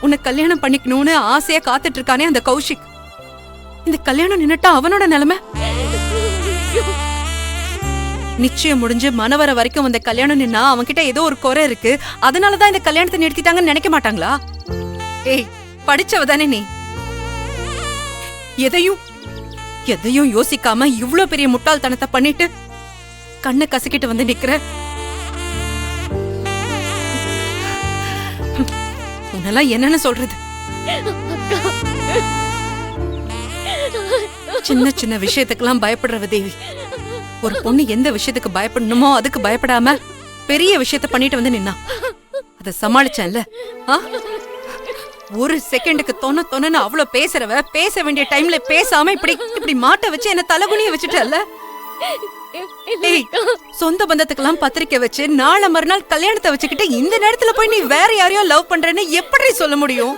உன்னை கல்யாணம் பண்ணிக்கணும்னு ஆசையா காத்துட்டு இருக்கானே அந்த கௌஷிக். இந்த கல்யாணம் நின்னுட்டா அவனோட நிலைமை. நிச்சயம் முடிஞ்சு மனவர வரைக்கும் வந்த கல்யாணம் நின்னா அவன்கிட்ட ஏதோ ஒரு குறை இருக்கு, அதனாலதான் இந்த கல்யாணத்தை நிறுத்திட்டாங்கன்னு நினைக்க மாட்டாங்களா? ஏய், படிச்சவ தானே நீ. எதையும் யோசிக்காம இவ்ளோ பெரிய முட்டாள்தனத்தை பண்ணிட்டு கண்ணை கசக்கிட்டு வந்து நிக்கிற. உன்னெல்லாம் என்னன்னு சொல்றது? சின்ன சின்ன விஷயத்துக்கெல்லாம் பயப்படுறவ தேவி. ஒரு பொண்ணு எந்த விஷயத்துக்கு பயப்படணுமோ அதுக்கு பயப்படாம பெரிய விஷயத்த பண்ணிட்டு வந்து நின்னா அத சமாளிச்சேன்ல. ஒரு செகண்டுக்கு தொன்னு அவ்வளவு பேசுறவ பேச வேண்டிய டைம்ல பேசாம இப்படி மாட்ட வச்சு என்ன தலகுனிய வச்சுட்டல்ல. சொந்த பந்தத்துக்கெல்லாம் பத்திரிக்கை வச்சு நாளை மறுநாள் கல்யாணத்தை வச்சுக்கிட்டு இந்த நேரத்துல போய் நீ வேற யாரையோ லவ் பண்றேன்னு எப்படி சொல்ல முடியும்?